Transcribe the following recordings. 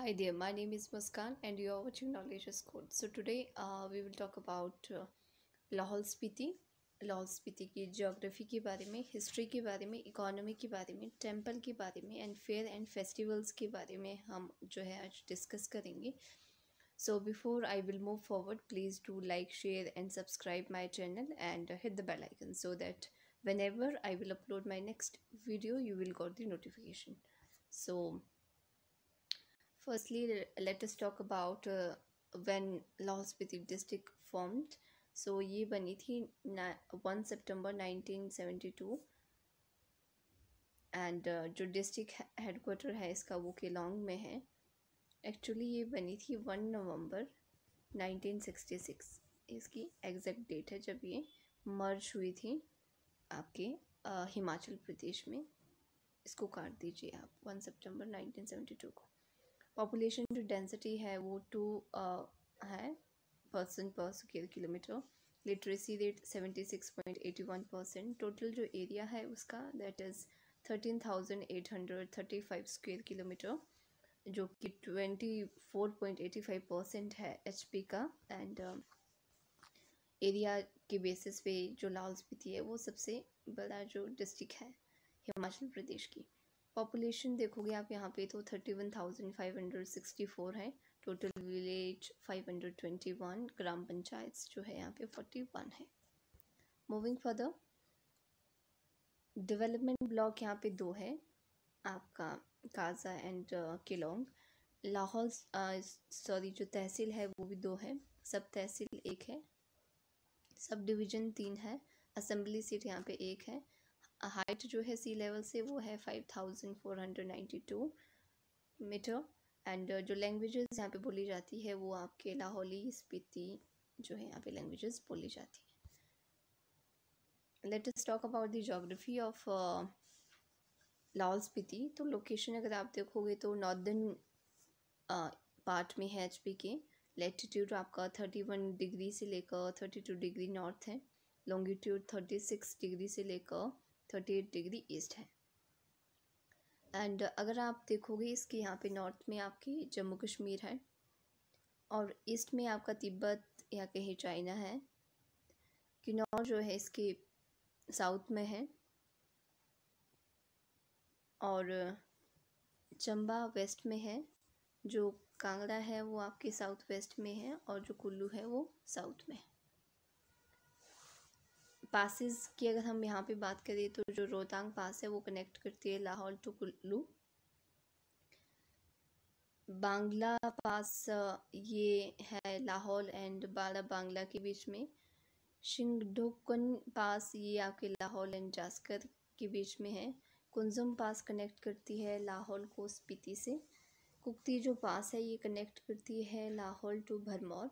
Hi there, my name is Muskan and you are watching Knowledge is Code. So today we will talk about Lahaul Spiti की geography के बारे में, history के बारे में, इकोनॉमी के बारे में, टेम्पल के बारे में एंड फेयर एंड फेस्टिवल्स के बारे में हम जो है आज डिस्कस करेंगे. So before I will move forward, please do like, share and subscribe my channel and hit the bell icon so that whenever I will upload my next video, you will get the notification. So firstly, let us talk about when Lahaul Spiti district formed. So ये बनी थी 1 सितंबर 1972 and जो district headquarter है इसका वो केलोंग में है. Actually ये बनी थी 1 नवंबर 1966. इसकी एग्जैक्ट डेट है जब ये मर्ज हुई थी आपके हिमाचल प्रदेश में. इसको काट दीजिए आप 1 सितंबर 1972 को. पॉपुलेशन जो डेंसिटी है वो 2 है पर्सन पर square kilometre. Literacy rate 76.81%. Total जो एरिया है उसका दैट इज़ 13,835 स्क्वायर किलोमीटर जो कि 24.85% है HP का. एंड एरिया के बेसिस पे जो लाहौल स्पीति है वो सबसे बड़ा जो डिस्ट्रिक्ट है हिमाचल प्रदेश की. पॉपुलेशन देखोगे आप यहाँ पे तो 31,564 है. Total village 521. ग्राम पंचायत जो है यहाँ पे 41 है. मूविंग फर्दर, डेवलपमेंट ब्लॉक यहाँ पे 2 है आपका, काजा एंड केलोंग. लाहौल जो तहसील है वो भी 2 है. सब तहसील 1 है. सब डिवीज़न 3 है. असेंबली सीट यहाँ पे 1 है. हाइट जो है सी लेवल से वो है 5,492 मीटर. एंड जो लैंग्वेजेस यहाँ पे बोली जाती है वो आपके लाहौली स्पीति जो है यहाँ पे लैंग्वेजेस बोली जाती है. Let us talk about the geography of Lahaul Spiti. तो लोकेशन अगर आप देखोगे तो नॉर्दर्न पार्ट में है HP के. लैटिट्यूड आपका 31 डिग्री से लेकर 32 डिग्री नॉर्थ है. लॉन्गिट्यूड 36 डिग्री से लेकर 38 डिग्री ईस्ट है. एंड अगर आप देखोगे इसके यहाँ पे नॉर्थ में आपकी जम्मू कश्मीर है और ईस्ट में आपका तिब्बत या कहीं चाइना है. किन्नौर जो है इसके साउथ में है और चंबा वेस्ट में है. जो कांगड़ा है वो आपके साउथ वेस्ट में है और जो कुल्लू है वो साउथ में है. पासेस की अगर हम यहाँ पे बात करें तो जो रोहतांग पास है वो कनेक्ट करती है लाहौल टू कुल्लू. बांग्ला पास ये है लाहौल एंड बाला बांग्ला के बीच में. शिंगडोकन पास ये आपके लाहौल एंड जास्कर के बीच में है. कुंजम पास कनेक्ट करती है लाहौल को स्पीति से. कुक्ती जो पास है ये कनेक्ट करती है लाहौल टू भरमौर.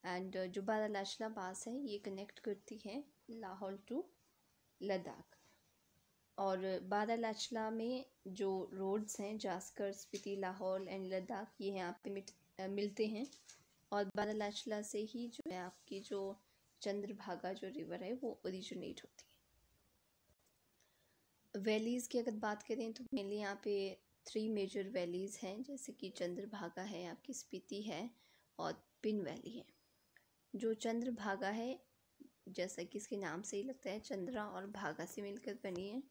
एंड जो बारालाचला पास है ये कनेक्ट करती है लाहौल टू लद्दाख. और बारालाचला में जो रोड्स हैं जास्कर, स्पीति, लाहौल एंड लद्दाख ये यहाँ पे मिलते हैं. और बारालाचला से ही जो है आपकी जो चंद्रभागा जो रिवर है वो ओरिजिनेट होती है. वैलीज़ की अगर बात करें तो मेनली यहाँ पे 3 मेजर वैलीज़ हैं जैसे कि चंद्रभागा है, आपकी स्पीति है और पिन वैली है. जो चंद्रभागा है जैसा कि इसके नाम से ही लगता है चंद्रा और भागा से मिलकर बनी है.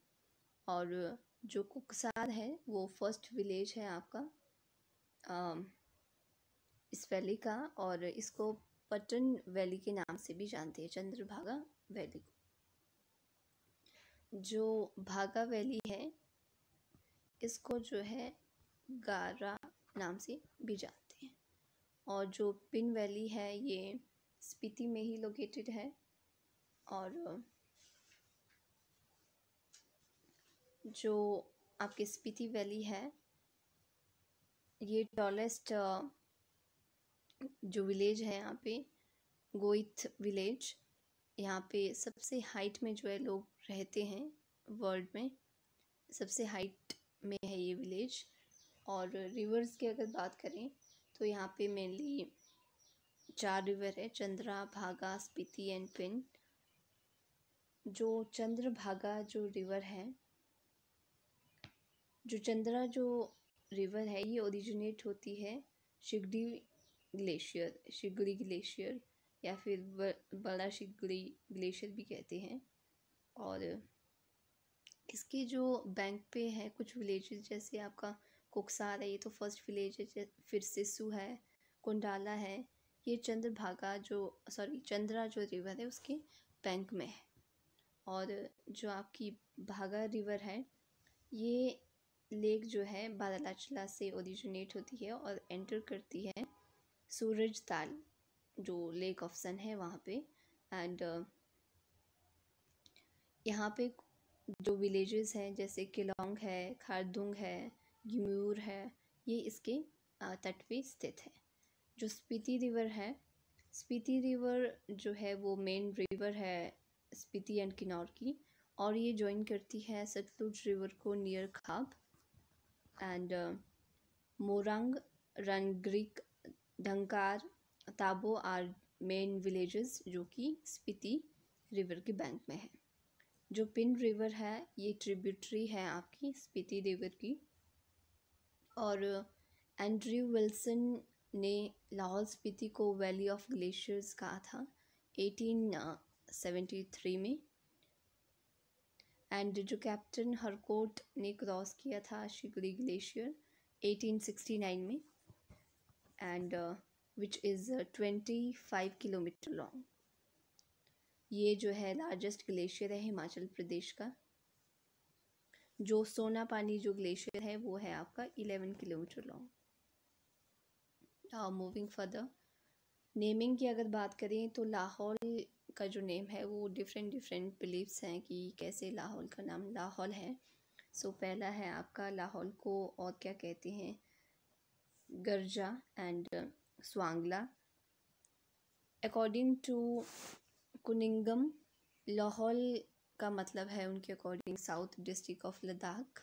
और जो कुकसार है वो फर्स्ट विलेज है आपका इस वैली का और इसको पटन वैली के नाम से भी जानते हैं चंद्रभागा वैली को. जो भागा वैली है इसको जो है गारा नाम से भी जानते हैं. और जो पिन वैली है ये स्पीति में ही लोकेटेड है. और जो आपके स्पीति वैली है ये टॉलेस्ट जो विलेज है यहाँ पे गोइथ विलेज. यहाँ पे सबसे हाइट में जो है लोग रहते हैं वर्ल्ड में. सबसे हाइट में है ये विलेज. और रिवर्स की अगर बात करें तो यहाँ पे मेनली 4 रिवर है, चंद्रा, भागा, स्पीति एंड पिन. जो चंद्रभागा जो रिवर है, जो चंद्रा जो रिवर है ये ओरिजिनेट होती है शिगड़ी ग्लेशियर या फिर बड़ा शिगड़ी ग्लेशियर भी कहते हैं। और इसके जो बैंक पे है कुछ विलेजेस, जैसे आपका कुकसार है, ये तो फर्स्ट विलेज है, फिर सिस्सू है, कुंडाला है, ये चंद्रा जो रिवर है उसके बैंक में है। और जो आपकी भागा रिवर है ये लेक जो है बारालाचला से ओरिजिनेट होती है और एंटर करती है सूरज ताल जो लेक ऑफ सन है वहाँ पे। एंड यहाँ पे जो विलेजेस हैं जैसे किलोंग है, खारदुंग है, गिम्यूर है, ये इसके तट पे स्थित है। जो स्पीति रिवर है, स्पीति रिवर जो है वो मेन रिवर है स्पीति एंड किन्नौर की, और ये ज्वाइन करती है सतलुज रिवर को near Khab. And Morang, Rangrik, Dhankar, Tabo are main villages जो कि स्पीति रिवर के बैंक में है। जो पिन रिवर है ये ट्रिब्यूटरी है आपकी स्पीति रिवर की। और एंड्रयू विल्सन ने लाहौल स्पीति को वैली ऑफ ग्लेशियर्स कहा था 1873 में। एंड जो कैप्टन हरकोट ने क्रॉस किया था शिगड़ी ग्लेशियर 1869 में, and which is 25 kilometre long. ये जो है लार्जेस्ट ग्लेशियर है हिमाचल प्रदेश का। जो सोना पानी जो ग्लेशियर है वो है आपका 11 kilometre long. Moving further, naming की अगर बात करें तो लाहौल का जो नेम है वो डिफरेंट बिलीव्स हैं कि कैसे लाहौल का नाम लाहौल है। सो पहला है आपका लाहौल को और क्या कहते हैं, Garja and Swangla. According to Cunningham, Lahaul का मतलब है उनके according south district of Ladakh,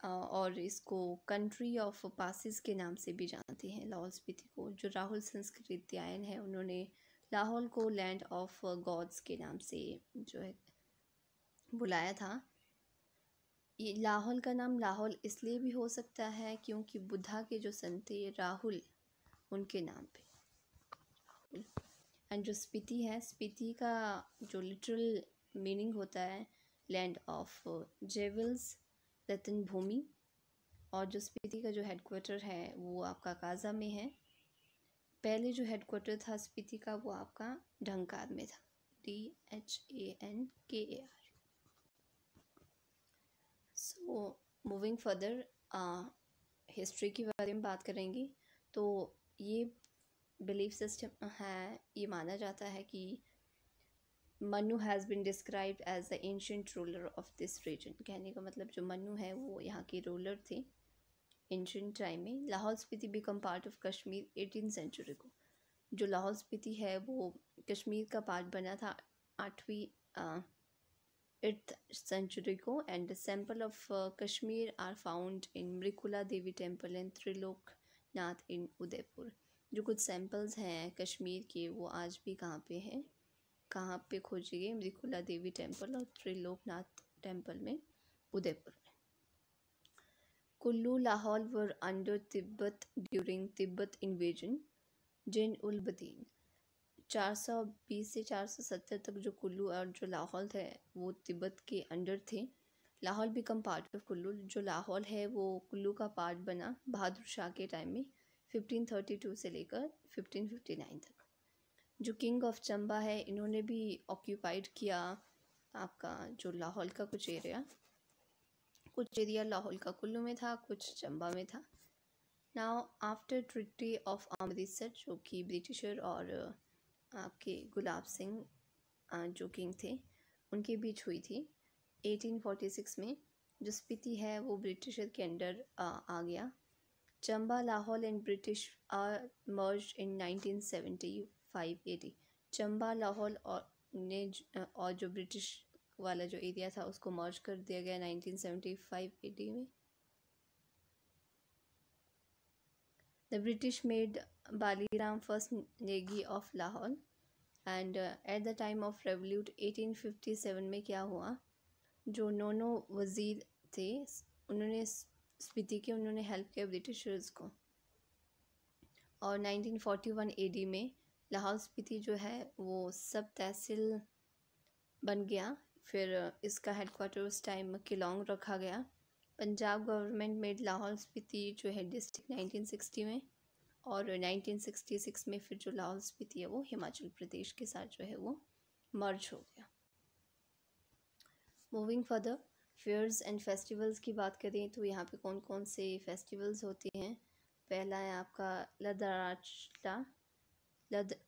और इसको कंट्री ऑफ पासिस के नाम से भी जानते हैं लाहौल स्पीति को। जो राहुल संस्कृत्यायन है उन्होंने लाहौल को लैंड ऑफ गॉड्स के नाम से जो है बुलाया था। ये लाहौल का नाम लाहौल इसलिए भी हो सकता है क्योंकि बुद्धा के जो संत थे राहुल, उनके नाम पे। एंड जो स्पीति है, स्पीति का जो लिटरल मीनिंग होता है लैंड ऑफ जेवल्स, रतन भूमि। और जो स्पीति का जो हेडक्वार्टर है वो आपका काजा में है। पहले जो हेडक्वार्टर था स्पीति का वो आपका ढंकार में था, DHANKAR। So moving further, history के बारे में बात करेंगे तो ये बिलीफ सिस्टम है, ये माना जाता है कि Manu has been described as the ancient ruler of this region. कहने का मतलब जो मनु है वो यहाँ के रूलर थे एंशिएंट टाइम में। Lahaul Spiti become part of Kashmir 18th century को। जो लाहौल स्पीति है वो कश्मीर का पार्ट बना था 8th सेंचुरी को। And sample of Kashmir are found in Mrikula Devi temple and Trilokinath in Udaipur. जो कुछ सैंपल्स हैं कश्मीर के वो आज भी कहाँ पे हैं, कहाँ पे खोजे गए, मृकुला देवी टेम्पल और त्रिलोकनाथ टेम्पल में उदयपुर में। Kullu Lahaul were under Tibet during Tibet invasion Zain ul Abidin. 420 से 470 तक जो कुल्लू और जो लाहौल थे वो तिब्बत के अंडर थे। Lahaul become part of Kullu. जो लाहौल है वो कुल्लू का पार्ट बना बहादुर शाह के टाइम में 1532 से लेकर 1559 तक। जो किंग ऑफ चंबा है इन्होंने भी ऑक्यूपाइड किया आपका जो लाहौल का कुछ एरिया लाहौल का कुल्लू में था, कुछ चंबा में था। Now after treaty of Amritsar जो कि ब्रिटिशर और आपके गुलाब सिंह जो किंग थे उनके बीच हुई थी 1846 में, जो स्पीति है वो ब्रिटिशर के अंडर आ गया। Chamba, Lahaul and British are merge in 1975 AD। Chamba, Lahaul और जो ब्रिटिश वाला जो एरिया था उसको मर्ज कर दिया गया 1975 AD में। The British made Baliram first Negi of Lahaul and at the time of revolute 1857 में क्या हुआ, जो नोनो वज़ीर थे उन्होंने स्पीति की उन्होंने हेल्प किया ब्रिटिशर्स को। और 1941 एडी में लाहौल स्पीति जो है वो सब तहसील बन गया। फिर इसका हेडक्वार्टर उस टाइम किलोंग रखा गया। पंजाब गवर्नमेंट मेड लाहौल स्पीति जो है डिस्ट्रिक्ट 1960 में, और 1966 में फिर जो लाहौल स्पीति है वो हिमाचल प्रदेश के साथ जो है वो मर्ज हो गया। Moving further, fairs and festivals की बात करें तो यहाँ पे कौन कौन से फेस्टिवल्स होते हैं। पहला है आपका लद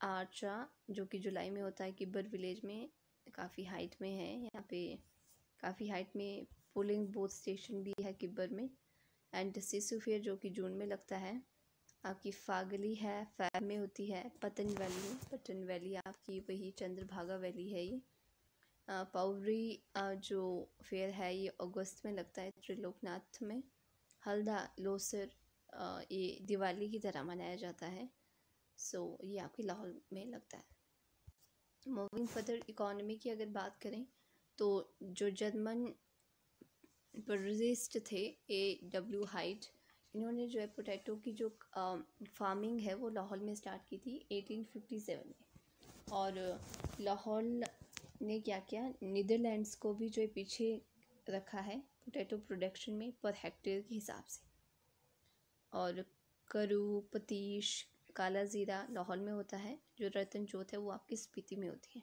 आर्चा जो कि जुलाई में होता है किब्बर विलेज में, काफ़ी हाइट में है। यहाँ पे काफ़ी हाइट में पोलिंग बूथ स्टेशन भी है किब्बर में। एंड सिसु फेयर जो कि जून में लगता है। आपकी फागली है फैब में होती है पटन वैली आपकी वही चंद्रभागा वैली है ये। पौरी जो फेयर है ये अगस्त में लगता है त्रिलोकनाथ में। हल्दा लोसर ये दिवाली की तरह मनाया जाता है। सो ये आपकी लाहौल में लगता है। मूविंग फर्दर, इकोनॉमी की अगर बात करें तो जो जर्मन टूरिस्ट थे A.W. हाइट, इन्होंने जो है पोटैटो की जो फार्मिंग है वो लाहौल में स्टार्ट की थी 1857 में। और लाहौल ने क्या किया, नीदरलैंड्स को भी जो है पीछे रखा है पोटैटो प्रोडक्शन में पर हेक्टेयर के हिसाब से। और करू, पतीश, काला ज़ीरा लाहौल में होता है। जो रतन चौथ है वो आपकी स्पीति में होती है।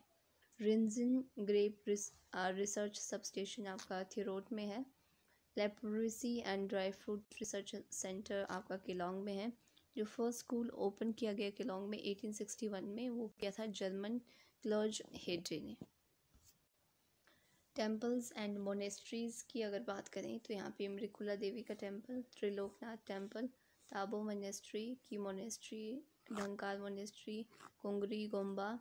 रिंजन ग्रेप रिसर्च सब स्टेशन आपका थिरोट में है। Leprosy and dry fruit research centre आपका किलोंग में है। जो फर्स्ट स्कूल ओपन किया गया किलोंग में 1861 में वो किया था जर्मन क्लर्ज हेड्रे ने। टेम्पल्स एंड मोनेस्ट्रीज़ की अगर बात करें तो यहाँ पे अमृकुला देवी का temple, Trilokinath temple, Tabo monastery की monastery, Dhankar monastery, Kungri gompa,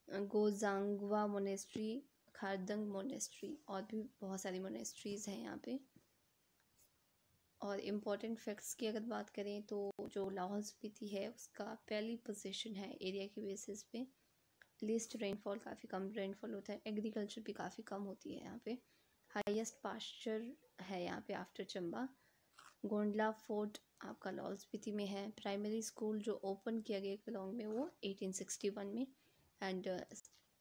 Gozangwa monastery, Khardong monastery और भी बहुत सारी मोनेस्ट्रीज़ हैं यहाँ पे। और इम्पॉर्टेंट फैक्ट्स की अगर बात करें तो जो लाहौल स्पीति है उसका पहली पोजीशन है एरिया के बेसिस पे। लीस्ट रेनफॉल, काफ़ी कम रेनफॉल होता है। एग्रीकल्चर भी काफ़ी कम होती है यहाँ पे। हाईएस्ट पास्चर है यहाँ पे आफ्टर चंबा। गोंडला फोर्ट आपका लाहौल स्पीति में है। प्राइमरी स्कूल जो ओपन किया गया किलोंग में वो 1861 में। एंड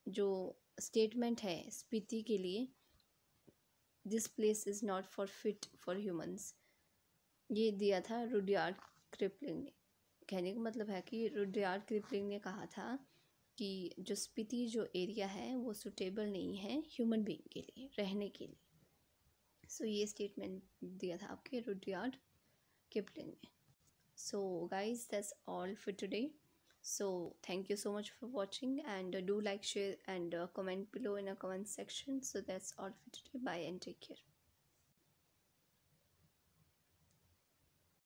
जो स्टेटमेंट है स्पीति के लिए, this place is not for fit for humans, ये दिया था रुडयार्ड किपलिंग ने। कहने का मतलब है कि रुडयार्ड किपलिंग ने कहा था कि जो स्पीति जो एरिया है वो सुटेबल नहीं है ह्यूमन बीइंग के लिए रहने के लिए। सो ये स्टेटमेंट दिया था आपके रुडयार्ड किपलिंग ने। So guys that's all for today. So thank you so much for watching, and do like, share and comment below in a comment section. So that's all for today. Bye and take care.